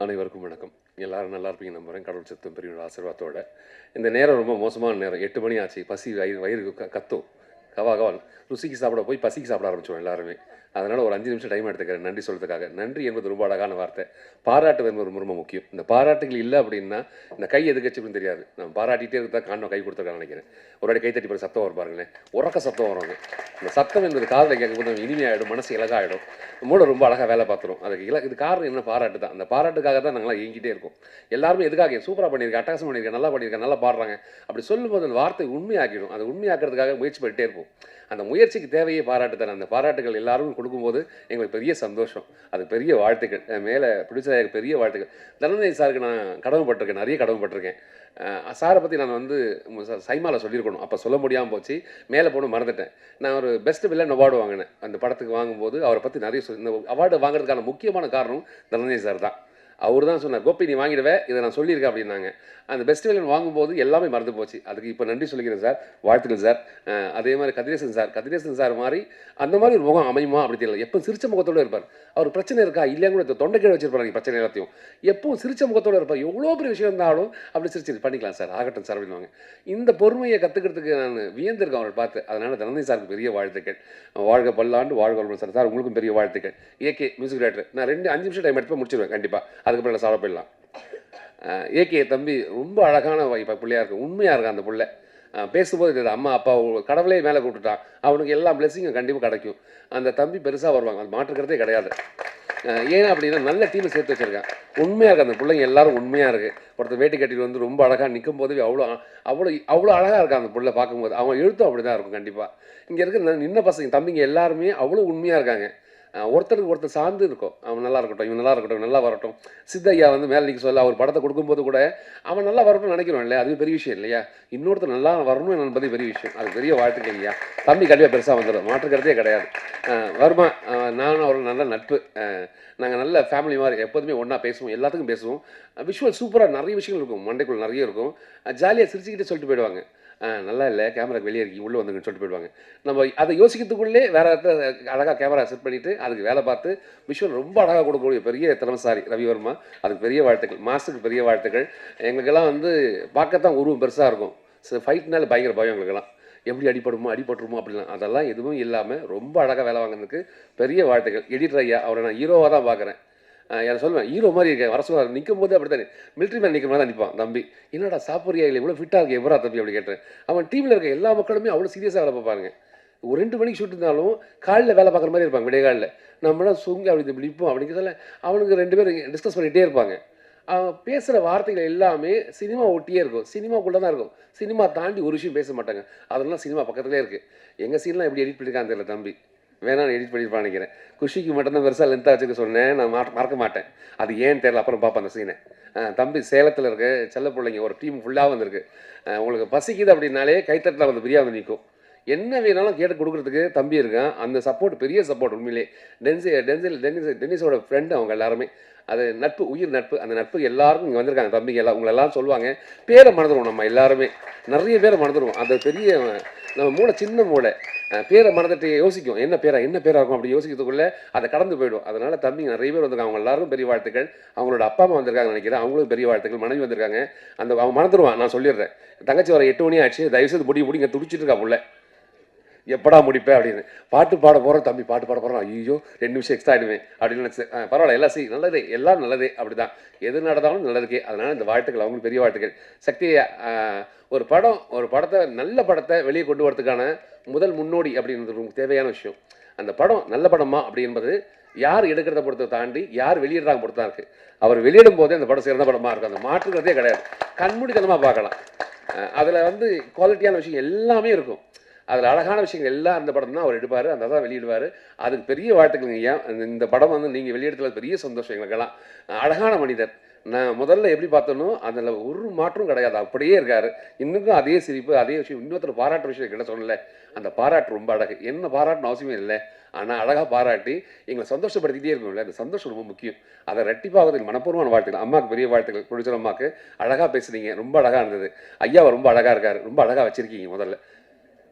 அனைவருக்கும் வணக்கம். எல்லாரும் நல்லா இருப்பீங்க நம்புகிறேன். கடவுள் சித்தம் பெரிய ஆசீர்வாதத்தோட. இந்த நேரம் ரொம்ப மோசமான நேரம். 8 மணி ஆச்சு. பசி வயிறு கத்தும். கவா கவான் ருசிக்கு சாப்பிட போய் பசிக்கு சாப்பிட ஆரம்பிச்சோம் எல்லாருமே. அதனால் ஒரு 5 நிமிஷம் டைம் எடுத்துக்கிறேன் நன்றி சொல்கிறதுக்காக. நன்றி என்பது ரொம்ப அழகான வார்த்தை. பாராட்டு என்பது ரொம்ப முக்கியம். இந்த பாராட்டுகள் இல்லை அப்படின்னா இந்த கை எதுக்கு வச்சுன்னு தெரியாது. நம்ம பாராட்டிகிட்டே இருந்தால் காரணம் கை கொடுத்துருக்கான்னு நினைக்கிறேன். ஒரு வாட்டி கை தட்டி போய் சத்தம் வரும் பாருங்களேன். உறக்க சத்தம் வருவாங்க. இந்த சத்தம் என்பது காதில் கேட்கும்போது இனிமையாகிடும், மனசு இலகாகிடும், மூளை ரொம்ப அழகாக வேலை பார்த்துரும். அதுக்கு இது காரணம் என்ன? பாராட்டு தான். அந்த பாராட்டுக்காக தான் நாங்களாம் இயங்கிட்டே இருக்கோம். எல்லாருமே எதுக்காக சூப்பராக பண்ணியிருக்கேன், அட்டகாசம் பண்ணியிருக்கேன், நல்லா பண்ணியிருக்கேன், நல்லா பாடுறாங்க அப்படி சொல்லும்போது அந்த வார்த்தை உண்மையாக்கிடும். அது உண்மையாக்கிறதுக்காக முயற்சி பண்ணிகிட்டே இருப்போம். அந்த முயற்சிக்கு தேவையே பாராட்டு தானே. அந்த பாராட்டுகள் எல்லாரும் கொடுக்கும்போது எங்களுக்கு பெரிய சந்தோஷம். அது பெரிய வாழ்த்துக்கள். மேலே பிடிச்ச பெரிய வாழ்த்துக்கள். தனஞ்சய் சாருக்கு நான் கடமைப்பட்டிருக்கேன், நிறைய கடமைப்பட்டிருக்கேன். சாரை பற்றி நான் வந்து சைமாவில் சொல்லியிருக்கணும், அப்போ சொல்ல முடியாமல் போச்சு. மேலே போன மறந்துட்டேன். நான் ஒரு பெஸ்ட் வில்லன் அவார்டு வாங்கினேன். அந்த படத்துக்கு வாங்கும்போது அவரை பற்றி நிறைய இந்த அவார்டு வாங்குறதுக்கான முக்கியமான காரணம் தனஞ்சய் சார் தான். அவர் தான் சொன்னார், கோபி நீ வாங்கிடுவேன், இதை நான் சொல்லியிருக்கேன் அப்படின்னாங்க. அந்த பெஸ்ட் வில்லன் வாங்கும்போது எல்லாமே மறந்து போச்சு. அதுக்கு இப்போ நன்றி சொல்லிக்கிறேன் சார், வாழ்த்துக்கள் சார். அதே மாதிரி கதிரேசன் சார் மாதிரி அந்த மாதிரி ஒரு முகம் அமையுமா அப்படி தெரியல. எப்போ சிரிச்ச முகத்தோடு இருப்பார். அவர் பிரச்சனை இருக்கா இல்லையா கூட தொண்டைக்கீழே வச்சிருப்பாரு பிரச்சனை எல்லாத்தையும். எப்பவும் சிரிச்ச முகத்தோடு இருப்பார். எவ்வளோ பெரிய விஷயம் இருந்தாலும் அப்படி சிரிச்சு பண்ணிக்கலாம் சார், ஆகட்டும் சார் அப்படின்வாங்க. இந்த பொறுமையை கற்றுக்கிறதுக்கு நான் வியந்திருக்கேன் அவரை பார்த்து. அதனால் தனஞ்சய் சாருக்கு பெரிய வாழ்த்துக்கள். வாழ்க பல்லாண்டு, வாழ்க வளமுடன் சார். சார் உங்களுக்கும் பெரிய வாழ்த்துக்கள். AK music director. நான் 5 நிமிஷம் டைம் எடுத்து முடிச்சிடுவேன் கண்டிப்பாக. அதுக்கப்புறம் நான் சாப்பிட போயிடலாம். ஏகே தம்பி ரொம்ப அழகான இப்போ பிள்ளையாக இருக்குது, உண்மையாக இருக்கா அந்த பிள்ளை. பேசும்போது இது அம்மா அப்பா கடவுளே மேலே கூப்பிட்டுட்டான், அவனுக்கு எல்லா பிளெஸிங்கும் கண்டிப்பாக கிடைக்கும். அந்த தம்பி பெருசாக வருவாங்க, அது மாற்றுக்கிறதே கிடையாது. ஏன் அப்படின்னா நல்ல டீமை சேர்த்து வச்சுருக்கேன். உண்மையாக இருக்குது அந்த பிள்ளைங்க எல்லாரும் உண்மையாக இருக்குது. ஒருத்தர் வேட்டி கட்டிட்டு வந்து ரொம்ப அழகாக நிற்கும் போது அவ்வளோ அவ்வளோ அவ்வளோ அழகாக இருக்கா அந்த பிள்ளை பார்க்கும்போது. அவன் எழுத்தும் அப்படி தான் இருக்கும் கண்டிப்பாக. இங்கே இருக்கிற நின்ன பசங்க தம்பிங்க எல்லாருமே அவ்வளோ உண்மையாக இருக்காங்க. ஒருத்தருக்கு ஒருத்தர் சார்ந்து இருக்கும். அவன் நல்லா இருக்கட்டும், இவன் நல்லா இருக்கட்டும், நல்லா வரட்டும். சித்தையா வந்து மேலே நிற்க சொல்ல அவர் படத்தை கொடுக்கும்போது கூட அவன் நல்லா வரணும்னு நினைக்கிறோம் இல்லையா, அது பெரிய விஷயம் இல்லையா. இன்னொருத்தர் நல்லா வரணும் என்பது பெரிய விஷயம். அது பெரிய வாழ்த்துக்கள் இல்லையா. தம்பி கண்டிப்பாக பெருசாக வந்துடும், மாற்றுக்கிறதே கிடையாது. வருமா நானும் அவர்கள் நல்ல நட்பு. நாங்கள் நல்ல ஃபேமிலி மாதிரி எப்போதுமே ஒன்றா பேசுவோம், எல்லாத்துக்கும் பேசுவோம். விஷுவல் சூப்பராக நிறைய விஷயங்கள் இருக்கும், மண்டைக்குள்ள நிறைய இருக்கும். ஜாலியாக சிரிச்சுக்கிட்டே சொல்லிட்டு போயிடுவாங்க. நல்லா இல்லை, கேமராக்கு வெளியே இருக்கீங்க, உள்ளே வந்துங்கன்னு சொல்லிட்டு போயிடுவாங்க. நம்ம அதை யோசிக்கிறதுக்குள்ளே வேறு இடத்துல அழகாக கேமரா செட் பண்ணிவிட்டு அதுக்கு வேலை பார்த்து விஷுவல் ரொம்ப அழகாக கொடுக்கக்கூடிய பெரிய திறமசாரி ரவிவர்மா. அதுக்கு பெரிய வாழ்த்துக்கள். மாஸ்டருக்கு பெரிய வாழ்த்துக்கள். எங்களுக்கெல்லாம் வந்து பார்க்கத்தான் உருவம் பெருசாக இருக்கும். ஃபைட்னால பயங்கர பயம் எங்களுக்கெல்லாம். எப்படி அடிபட்டுருமோ அப்படிலாம் அதெல்லாம் எதுவும் இல்லாமல் ரொம்ப அழகாக வேலை வாங்கினதுக்கு பெரிய வாழ்த்துக்கள். எடிட்டர் ஐயா, அவரை நான் ஹீரோவாக தான் பார்க்குறேன். யாரை சொல்லுவேன், ஹீரோ மாதிரி இருக்கேன். வர சொல்லுவார், நிற்கும் போது அப்படி தானே மிலிட்ரி மேன் நிற்கிற மாதிரி தான் நிற்பான் தம்பி. என்னடா சாப்பிட்றியா இல்லை, இவ்வளோ ஃபிட்டாக இருக்கு எவ்வளோ தம்பி அப்படி கேட்டேன். அவன் டீமில் இருக்க எல்லா மக்களுமே அவ்வளோ சீரியஸாக வேலை பார்ப்பாங்க. ஒரு 2 மணிக்கு ஷூட் இருந்தாலும் காலையில் வேலை பார்க்குற மாதிரி இருப்பாங்க. விடைகாலில் நம்மளாம் சுங்க அப்படி நிற்போம் அப்படிங்கிறதால அவனுக்கு 2 பேர் டிஸ்கஸ் பண்ணிகிட்டே இருப்பாங்க. அவன் பேசுகிற வார்த்தைகள் எல்லாமே சினிமா ஒட்டியே இருக்கும், சினிமாக்குள்ளே தான் இருக்கும். சினிமா தாண்டி ஒரு விஷயம் பேச மாட்டாங்க. அதெல்லாம் சினிமா பக்கத்துலேயே இருக்குது. எங்கள் சீன்லாம் எப்படி எடிட் பண்ணியிருக்கான்னு தெரியல தம்பி, வேணாம் எடிட் பண்ணியிருப்பான்னு நினைக்கிறேன். குஷிக்கு மட்டும்தான் பெருசாக லென்த்தாக வச்சுக்க சொன்னேன், நான் மறக்க மாட்டேன். அது ஏன்னு தெரியல, அப்புறம் பார்ப்பேன் அந்த சீனை. தம்பி சேலத்தில் இருக்க செல்ல பிள்ளைங்க ஒரு டீம் ஃபுல்லாக வந்துருக்கு. உங்களுக்கு பசிக்குது அப்படின்னாலே கைத்தட்டில் வந்து பிரியா வந்து நிற்கும். என்ன வேணாலும் கேட்டு கொடுக்குறதுக்கு தம்பி இருக்கான். அந்த சப்போர்ட் பெரிய சப்போர்ட் உண்மையிலே. டென்னிஸோட ஃப்ரெண்டு அவங்க எல்லாருமே. அது நட்பு, உயிர் நட்பு. அந்த நட்பு எல்லாருக்கும் இங்கே வந்திருக்காங்க தம்பிங்க எல்லாம். உங்களை எல்லாம் சொல்லுவாங்க, பேரை மறந்துடுவோம் நம்ம எல்லாருமே. நிறைய பேரை மறந்துடுவோம். அது பெரிய நம்ம மூளை, சின்ன மூளை. பேரை மறந்துட்டு யோசிக்கும், என்ன பேராக இருக்கும் அப்படி யோசிக்கிறதுக்குள்ளே அதை கடந்து போய்டும். அதனால் தம்பிங்க நிறைய பேர் வந்திருக்காங்க. அவங்க எல்லாருக்கும் பெரிய வாழ்த்துக்கள். அவங்களோட அப்பா அம்மா வந்திருக்காங்க நினைக்கிறேன், அவங்களுக்கும் பெரிய வாழ்த்துக்கள். மனைவி வந்திருக்காங்க. அவன் மறந்துடுவான், நான் சொல்லிடுறேன். தங்கச்சி வர 8 மணி ஆச்சு, தயவுசெய்து முடிங்க துடிச்சிட்டு இருக்கா புள்ள, எப்படா முடிப்பேன் அப்படின்னு. பாட்டு பாட போகிறோம் தம்பி, பாட்டு பாட போகிறோம், ஐயோ 2 நிமிஷம் எக்ஸ்ட்ரா ஆகிடுவேன் அப்படின்னு நினச்சி. பரவாயில்ல, எல்லாம் நல்லதே, எல்லாம் நல்லதே. அப்படி தான் எது நடந்தாலும் நல்லதுக்கே. அதனால் இந்த வாழ்த்துக்கள் அவங்களுக்கு பெரிய வாழ்த்துக்கள். சக்தி ஒரு படத்தை நல்ல படத்தை வெளியே கொண்டு வரதுக்கான முதல் முன்னோடி அப்படின்றது தேவையான விஷயம். அந்த படம் நல்ல படமா அப்படி என்பது யார் எடுக்கிறத பொறுத்த தாண்டி யார் வெளியிடுறாங்க பொறுத்து தான் இருக்குது. அவர் வெளியிடும் போதே அந்த படம் சிறந்த படமாக இருக்கும். அந்த மாற்றுக்கிறதே கிடையாது, கண்மூடித்தனமாக பார்க்கலாம். அதில் வந்து குவாலிட்டியான விஷயம் எல்லாமே இருக்கும். அதில் அழகான விஷயங்கள் எல்லாம் அந்த படம் தான் அவர் எடுப்பார், அந்த தான் வெளியிடுவார். அதுக்கு பெரிய வாழ்த்துக்கள். ஐயா, இந்த படம் வந்து நீங்கள் வெளியிடத்துல பெரிய சந்தோஷம் எங்களுக்கெல்லாம். அழகான மனிதர். நான் முதல்ல எப்படி பார்த்தனோ அதில் ஒரு மாற்றம் கிடையாது, அப்படியே இருக்கார். இன்னும் அதே சிரிப்பு, அதே விஷயம். இன்னொருத்தர் பாராட்டு விஷயம் கிட்ட சொல்லலை, அந்த பாராட்டு ரொம்ப அழகு. என்ன பாராட்டுன்னு அவசியமே இல்லை, ஆனால் அழகாக பாராட்டி எங்களை சந்தோஷப்படுத்திகிட்டே இருக்கும்ல, அந்த சந்தோஷம் ரொம்ப முக்கியம். அதை ரெட்டிப்பாவதில் மனப்பூர்வமான வாழ்த்துக்கள். அம்மாவுக்கு பெரிய வாழ்த்துக்கள். ப்ரொடியூசர் அம்மாவுக்கு அழகாக பேசுனீங்க, ரொம்ப அழகாக இருந்தது. ஐயாவை ரொம்ப அழகாக இருக்கார், ரொம்ப அழகாக வச்சுருக்கீங்க. முதல்ல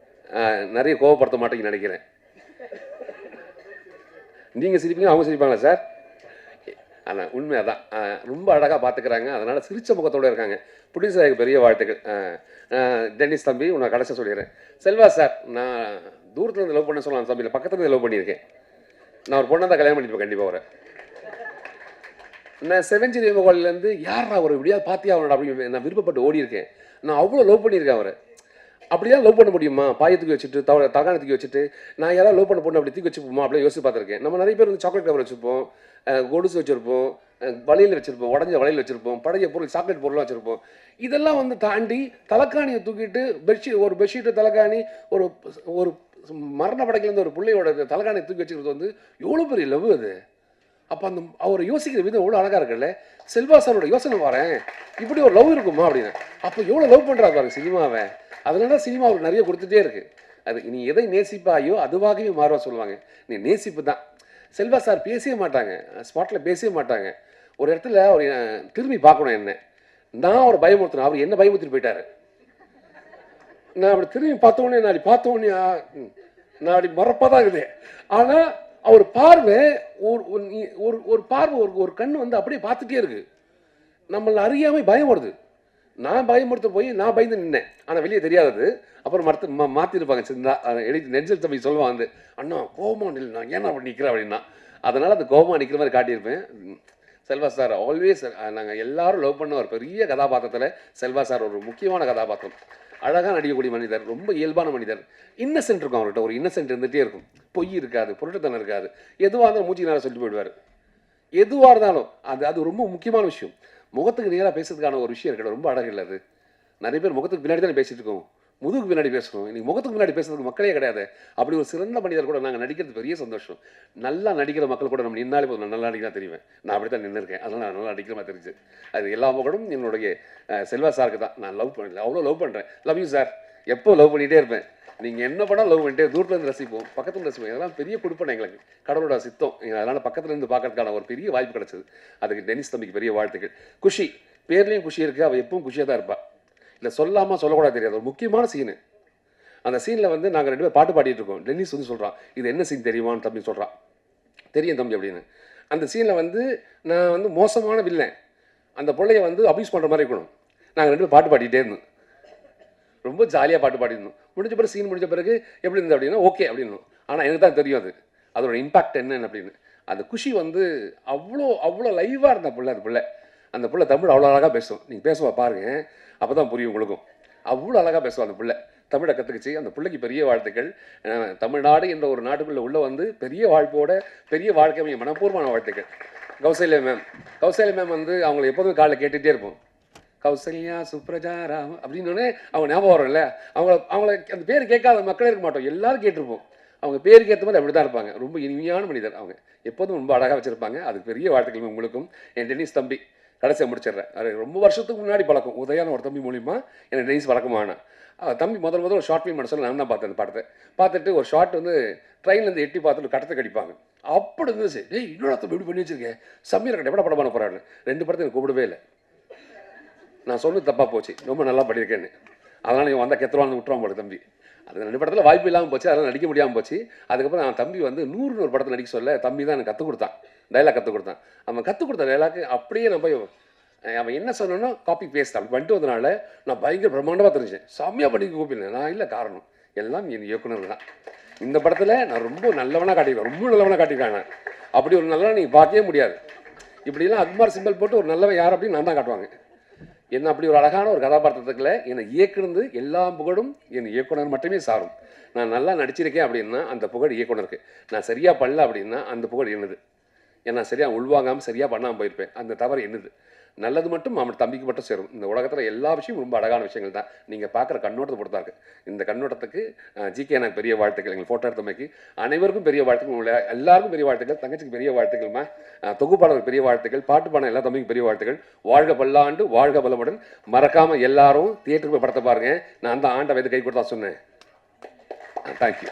நிறைய கோவப்படுத்த மாட்டேங்கன்னு நினைக்கிறேன். நீங்கள் சிரிப்பீங்க, அவங்க சிரிப்பாங்களா சார்? ஆனால் உண்மை அதான். ரொம்ப அழகாக பார்த்துக்கிறாங்க. அதனால் சிரிச்ச முகத்தோடு இருக்காங்க. ப்ரொடியூசருக்கு பெரிய வாழ்த்துக்கள். டென்னிஸ் தம்பி, உன்னை கடைசியாக சொல்லிடுறேன். செல்வா சார், நான் தூரத்தில் இருந்து லவ் பண்ண சொல்லலாம் தம்பி, இல்லை பக்கத்துல இருந்து லவ் பண்ணியிருக்கேன். நான் ஒரு பொண்ணை தான் கல்யாணம் பண்ணிப்பேன் கண்டிப்பாக அவரை. நான் செவன்ஜிரி மொபைல்லேருந்து யாரா ஒரு இப்படியாவது பார்த்தியா அவனோட அப்படின்னு நான் விருப்பப்பட்டு ஓடி இருக்கேன். நான் அவ்வளோ லவ் பண்ணியிருக்கேன் அவரை. அப்படியே லவ் பண்ண முடியுமா? பாயை தூக்கி வச்சுட்டு தகான தூக்கி வச்சுட்டு நான் யாராவது லவ் பண்ண பொண்ணு அப்படி தூக்கி வச்சுப்போமா அப்படியே யோசிச்சு பார்த்துருக்கேன். நம்ம நிறைய பேர் வந்து சாக்லேட் கவர் வச்சுருப்போம், கொலுசு வச்சுருப்போம், வளையல் வச்சுருப்போம், உடஞ்ச வளையல் வச்சுருப்போம், பழைய பொருள் சாக்லேட் பொருளாக வச்சுருப்போம். இதெல்லாம் வந்து தாண்டி தலைக்காணியை தூக்கிட்டு ஒரு பெட்ஷீட்டு தலைக்காணி ஒரு ஒரு மரண படைக்கிலேருந்து ஒரு பிள்ளையோட தலைக்காணியை தூக்கி வச்சுக்கிறது வந்து எவ்வளோ பெரிய லவ் அது. அப்போ அந்த அவர் யோசிக்கிற விதம் எவ்வளோ அழகாக இருக்குல்ல. செல்வா சாரோட யோசனை வரேன், இப்படி ஒரு லவ் இருக்குமா அப்படின்னு. அப்போ எவ்வளோ லவ் பண்ணுறா பாருங்க சினிமாவை. அதனால தான் சினிமா அவருக்கு நிறைய கொடுத்துட்டே இருக்குது. அது நீ எதை நேசிப்பாயோ அதுவாகவே மாறுவா சொல்லுவாங்க. நீ நேசிப்பு தான். செல்வா சார் பேசவே மாட்டாங்க, ஸ்பாட்டில் பேசவே மாட்டாங்க. ஒரு இடத்துல அவர் திரும்பி பார்க்கணும் என்ன, நான் அவர் பயமுறுத்தினேன், அவர் என்ன பயமுறுத்திட்டு போயிட்டாரு. நான் அப்படி திரும்பி பார்த்தோன்னே நான் அப்படி மறப்பாக தான் இருக்குது. ஆனால் அவர் பார்வை ஒரு பார்வை ஒரு கண் வந்து அப்படியே பார்த்துட்டே இருக்கு. நம்மளை அறியாமல் பயம் வருது. நான் பயமுறுத்த போய் நான் பயந்து நின்னேன், ஆனால் வெளியே தெரியாதது. அப்புறம் மாற்றிருப்பாங்க சிந்தா நெஞ்சல் தம்பி சொல்லுவான் வந்து, அண்ணா கோபமாக நில், நான் ஏன்னா அப்படி நிற்கிறேன் அப்படின்னா. அதனால் அந்த கோபமாக நிற்கிற மாதிரி காட்டியிருப்பேன். செல்வா சார் ஆல்வேஸ் நாங்கள் எல்லாரும் லவ் பண்ண ஒரு பெரிய கதாபாத்திரத்தில் செல்வா சார் ஒரு முக்கியமான கதாபாத்திரம். அழகாக நடிக்கக்கூடிய மனிதர், ரொம்ப இயல்பான மனிதர். இன்னசென்ட் இருக்கும் அவர்கிட்ட, ஒரு இன்னசென்ட் இருந்துகிட்டே இருக்கும். பொய் இருக்காது, பொருட்டத்தனம் இருக்காது. எதுவாக இருந்தாலும் மூச்சு நேரம் சொல்லிட்டு போயிடுவார். எதுவாக இருந்தாலும் அது ரொம்ப முக்கியமான விஷயம். முகத்துக்கு நேராக பேசுறதுக்கான ஒரு விஷயம் இருக்கட்டும், ரொம்ப அழகு இல்லை அது. நிறைய பேர் முகத்துக்கு பின்னாடி தானே பேசிட்டு இருக்கோம், முதுகுக்கு பின்னாடி பேசணும். இன்னைக்கு முகத்துக்கு பின்னாடி பேசுறதுக்கு மக்களே கிடையாது. அப்படி ஒரு சிறந்த மனிதர் கூட நாங்கள் நடிக்கிறது பெரிய சந்தோஷம். நல்லா நடிக்கிற மக்கள் கூட நம்ம நின்னாலே போதும், நல்லா நடிக்கலாம் தெரியுவேன். நான் அப்படி தான் நின்று இருக்கேன், அதனால் நான் நல்லா நடிக்கிற மாதிரி தெரிஞ்சு. அது எல்லா மகளும் என்னுடைய செல்வா சாருக்கு தான் நான் லவ் பண்ணல, அவ்வளோ லவ் பண்ணுறேன். லவ் யூ சார், எப்போ லவ் பண்ணிகிட்டே இருப்பேன். நீங்கள் என்ன பண்ணால் லவ் பண்ணிட்டே, தூரத்துலேருந்து ரசிப்போம், பக்கத்துலேருந்து ரசிப்போம். இதெல்லாம் பெரிய கொடுப்பேன் எங்களுக்கு, கடவுளோட சித்தம். அதனால் பக்கத்துலேருந்து பார்க்கறதுக்கான ஒரு பெரிய வாய்ப்பு கிடச்சிது. அதுக்கு டென்னிஸ் தம்பிக்கு பெரிய வாழ்த்துக்கள். குஷி, பேர்லேயும் குஷி இருக்குது, அவள் எப்பவும் குஷியாக தான் இருப்பாள். இல்லை சொல்லாமல் சொல்லக்கூடாது தெரியாது, ஒரு முக்கியமான சீனு. அந்த சீனில் வந்து நாங்கள் 2 பேர் பாட்டு பாடிட்டு இருக்கோம். டென்னிஸ் வந்து சொல்கிறான், இது என்ன சீன் தெரியுமான்னு தம்பி சொல்கிறான். தெரியும் தம்பி அப்படின்னு. அந்த சீனில் வந்து நான் வந்து மோசமான வில்லன், அந்த பிள்ளைய வந்து அபியூஸ் பண்ணுற மாதிரி இருக்கணும். நாங்கள் 2 பேர் பாட்டு பாடிட்டே இருந்தோம், ரொம்ப ஜாலியாக பாட்டு பாடிருந்தோம். முடிஞ்ச பிறகு சீன் முடிஞ்ச பிறகு எப்படி இருந்தது அப்படின்னா ஓகே அப்படின்னு. ஆனால் எனக்கு தான் தெரியும் அதோட இம்பாக்ட் என்னன்னு அப்படின்னு. அந்த குஷி வந்து அவ்வளோ லைவாக இருந்த பிள்ளை. அந்த பிள்ளை தமிழ் அவ்வளோ அழகாக பேசும். நீங்கள் பேசுவா பாருங்க, அப்போ தான் புரியும் உங்களுக்கும். அவ்வளோ அழகாக பேசுவோம் அந்த பிள்ளை. தமிழை கற்றுக்குச்சு. அந்த பிள்ளைக்கு பெரிய வாழ்த்துக்கள். தமிழ்நாடு என்ற ஒரு நாட்டுக்குள்ளே உள்ள வந்து பெரிய வாழ்ப்போட பெரிய வாழ்க்கை மனப்பூர்வமான வாழ்த்துக்கள். கௌசல்யா மேம் வந்து அவங்களை எப்போதும் காலைல கேட்டுகிட்டே இருப்போம். கௌசல்யா சுப்ரஜா ராம் அப்படின்னோடனே அவங்க ஞாபகம் வரும் இல்லை. அவங்கள அந்த பேர் கேட்காத மக்களே இருக்க மாட்டோம், எல்லாரும் கேட்டிருப்போம். அவங்க பேருக்கு ஏற்ற மாதிரி அப்படி தான் இருப்பாங்க. ரொம்ப இனிமையான மனிதர் அவங்க, எப்போதும் ரொம்ப அழகாக வச்சுருப்பாங்க. அதுக்கு பெரிய வாழ்த்துக்கள் உங்களுக்கும். என் டென்னிஸ் தம்பி கடைசியாக முடிச்சிடுறேன். அது ரொம்ப வருஷத்துக்கு முன்னாடி பழக்கம், உதயான ஒரு தம்பி மூலிமா எனக்கு டென்னிஸ் பழக்கமான தம்பி. முதல் ஒரு ஷார்ட் ஃபிலிம் பண்ண சொல்ல நான் தான் பார்த்தேன். அந்த படத்தை பார்த்துட்டு ஒரு ஷார்ட் வந்து ட்ரெயின்லேருந்து எட்டி பார்த்துட்டு கட்டத்தை கடிப்பாங்க. அப்படி இருந்துச்சு, டேய் இன்னொரு தம்பி எப்படி பண்ணி வச்சிருக்கேன், செம்மையாக கட்ட எப்படி படம் பண்ண போகிறான்னு. 2 படத்தை எனக்கு கூப்பிடவே இல்லை. நான் சொன்னது தப்பாக போச்சு, ரொம்ப நல்லா பண்ணியிருக்கேன்னு. அதனால் நீ வந்தால் கெத்துருவான்னு விட்டுருவான் போல தம்பி. அது 2 படத்தில் வாய்ப்பு இல்லாமல் போச்சு, அதெல்லாம் நடிக்க முடியாமல் போச்சு. அதுக்கப்புறம் நான் தம்பி வந்து 100 படத்தில் நடிக்க சொல்ல தம்பி தான் எனக்கு கற்றுக் கொடுத்தான், டைலாக் கற்றுக் கொடுத்தான். அவன் கற்றுக் கொடுத்த டைலாக்கு அப்படியே நான் போய் அவன் என்ன சொன்னோன்னா காப்பி பேஸ்ட் அப்படி பண்ணிட்டு வந்தனால நான் பயங்கர பிரம்மாண்டமாக தெரிஞ்சேன். செம்மையாக பண்ணிக்க கூப்பிடுறேன் நான். இல்லை காரணம் எல்லாம் என் இயக்குனர் தான். இந்த படத்தில் நான் ரொம்ப நல்லவனாக காட்டிக்கிறேன், ரொம்ப நல்லவனாக காட்டிக்கிறேன். நான் அப்படி ஒரு நல்லவனை நீங்கள் பார்க்கவே முடியாது. இப்படிலாம் அக்மார் சிம்பிள் போட்டு ஒரு நல்லவன் யார் அப்படின்னு நான் தான் காட்டுவாங்க. என்ன அப்படி ஒரு அழகான ஒரு கதாபாத்திரத்துக்குள்ள என்னை இயக்குனது எல்லா புகழும் என் இயக்குனர் மட்டுமே சாரும். நான் நல்லா நடிச்சிருக்கேன் அப்படின்னா அந்த புகழ் இயக்குனருக்கு. நான் சரியாக பண்ணல அப்படின்னா அந்த புகழ் என்னது. ஏன்னா சரியாக உள்வாங்காமல் சரியாக பண்ணாமல் போயிருப்பேன், அந்த தவறு என்னது. நல்லது மட்டும் அவன் தம்பிக்கு மட்டும் சேரும். இந்த உலகத்தில் எல்லா விஷயமும் ரொம்ப அழகான விஷயங்கள் தான். நீங்கள் பார்க்குற கண்ணோட்டத்தை பொறுத்தாக்கு. இந்த கண்ணோட்டத்துக்கு ஜிகே எனக்கு பெரிய வாழ்த்துக்கள். எங்கள் ஃபோட்டோ எடுத்தமைக்கு அனைவருக்கும் பெரிய வாழ்த்துக்கள். உள்ள எல்லாருக்கும் பெரிய வாழ்த்துக்கள். தங்கச்சிக்கு பெரிய வாழ்த்துக்கள்மா. தொகுப்பாளருக்கு பெரிய வாழ்த்துக்கள். பாட்டு பாடம் எல்லா தம்பிக்கும் பெரிய வாழ்த்துக்கள். வாழ்க பல்லாண்டு, வாழ்க பலமுடன். மறக்காமல் எல்லாரும் தியேட்டருக்கு போய் படத்தை பாருங்கள். நான் தான் ஆண்ட வயது கை கொடுத்தா சொன்னேன். தேங்க்யூ.